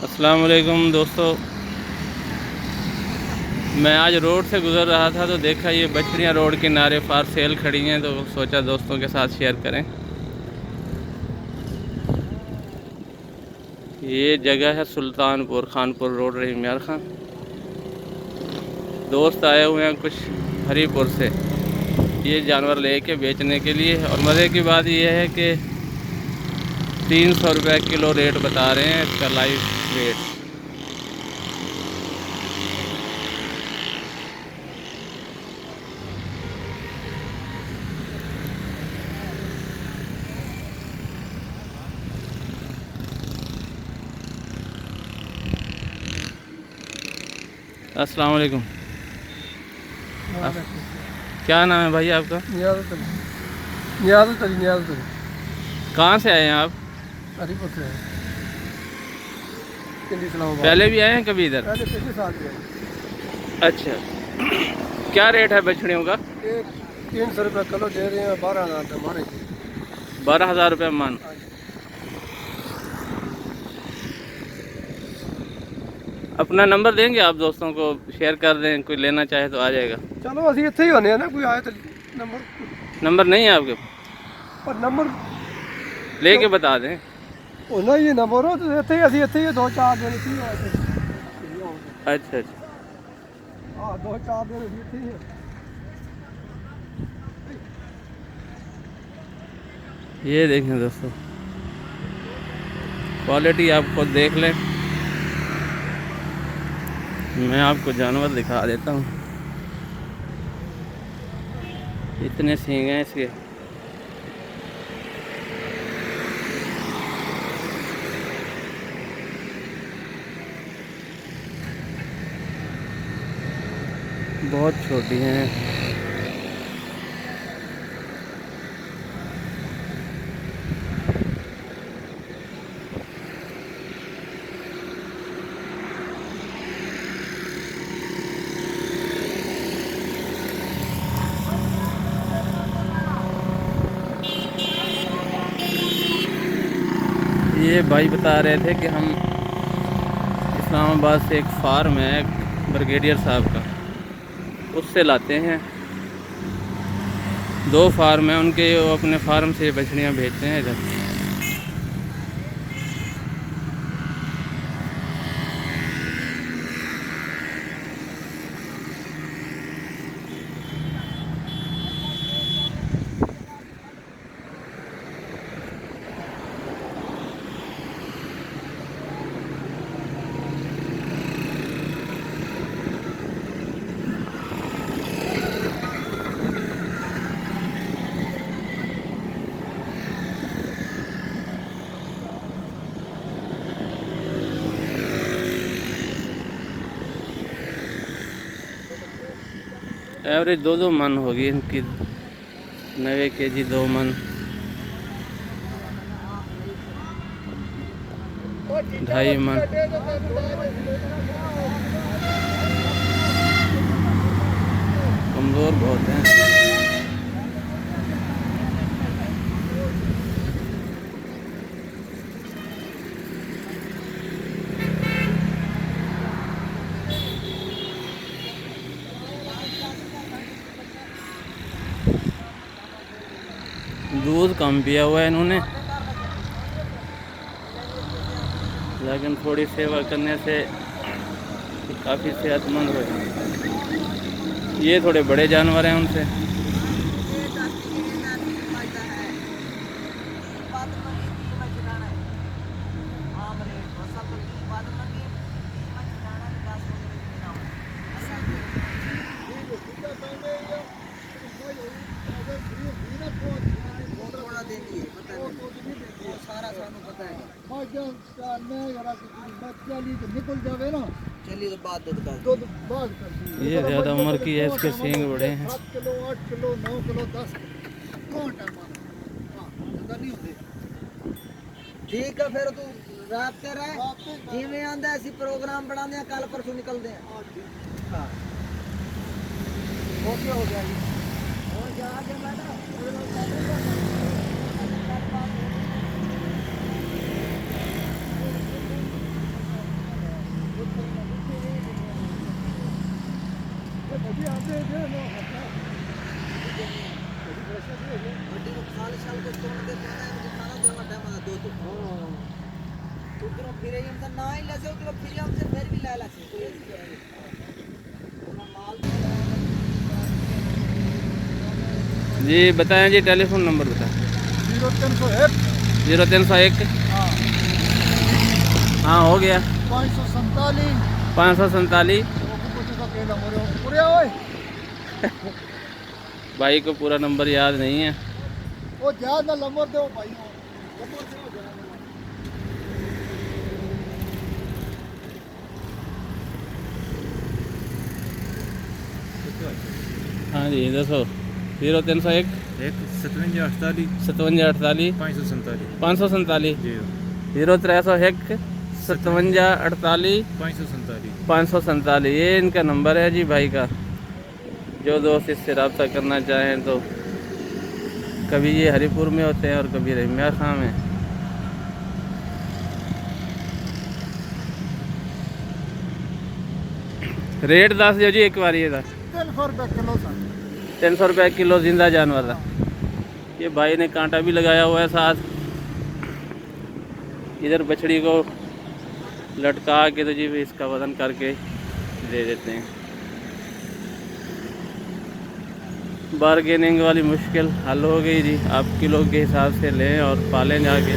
अस्सलाम वालेकुम दोस्तों, मैं आज रोड से गुज़र रहा था तो देखा ये बछड़ियाँ रोड किनारे फार सेल खड़ी हैं, तो सोचा दोस्तों के साथ शेयर करें। ये जगह है सुल्तानपुर खानपुर रोड, रहीम यार खान। दोस्त आए हुए हैं कुछ हरीपुर से ये जानवर लेके बेचने के लिए, और मज़े की बात यह है कि 300 रुपये किलो रेट बता रहे हैं इसका लाइव वेट। अस्सलाम वालेकुम। क्या नाम है भाई आपका? नियाज़त अली। कहाँ से आए हैं आप? हरीपुर से है, पिंडी इस्लामाबाद। पहले भी आए हैं कभी इधर? पहले पिछले साल भी है। अच्छा, क्या रेट है बछड़ियों का? ये 300 रुपये किलो दे रहे हैं, 12,000 रुपये हमारे। 12,000 रुपये मन। अपना नंबर देंगे आप दोस्तों को, शेयर कर दें, कोई लेना चाहे तो आ जाएगा। चलो असं इतने ही होने ना, कोई आए तो नंबर नहीं है आपके? पर नंबर लेके बता दें। होना ही नंबर हो तो इतने ही, असं इतने ही 2-4 दिन इतने ही आए थे। अच्छा अच्छा, हाँ 2-4 दिन इतने ही है। ये देखें दोस्तों, क्वालिटी आप खुद देख लें। मैं आपको जानवर दिखा देता हूँ, इतने सींग हैं इसके। बहुत छोटी हैं। ये भाई बता रहे थे कि हम इस्लामाबाद से एक फार्म है ब्रिगेडियर साहब का, उससे लाते हैं। 2 फार्म हैं उनके, वो अपने फार्म से बछड़ियाँ भेजते हैं इधर। एवरेज 2-2 मन होगी इनकी, 90 केजी 2 मन, 2.5 मन। कमज़ोर बहुत हैं। दूध कम पिया हुआ है इन्होंने, लेकिन थोड़ी सेवा करने से काफ़ी सेहतमंद हो जाए। ये थोड़े बड़े जानवर हैं उनसे। ये ज़्यादा उम्र की है, इसके सींग बड़े हैं। 7 किलो 8 किलो 9 किलो 10 ठीक है, फिर तू रात कर रहा है जिमें आंदा ऐसी प्रोग्राम बनाने हैं, कल परसों निकलते हैं। हाँ ओके हो गया जी। और जाके मैडम उधरों फिरे हम तो ना ही ले से उधरों फिरे हमसे फिर भी ले ला से जी बताएं जी, टेलीफोन नंबर बताएं। 0301 0301 हाँ हाँ हो गया 547 547। पूरे ओए भाई को पूरा नंबर याद नहीं है। वो ज्यादा नंबर दो भाई नंबर दो हाँ जी दसो। 0301 57 58 547 547 जी 0301 57 547 ये इनका नंबर है जी भाई का। जो दोस्त इससे रब्ता करना चाहें तो कभी ये हरिपुर में होते हैं और कभी रहीमिया खां में। रेट दस दो जी एक बार ये था। 300 रुपये किलो सर 300 रुपये किलो जिंदा जानवर था। ये भाई ने कांटा भी लगाया हुआ है साथ। इधर बछड़ी को लटका के तो जी इसका वजन करके दे देते हैं। बारगेनिंग वाली मुश्किल हल हो गई जी। आप किलो के हिसाब से लें और पालें जाके।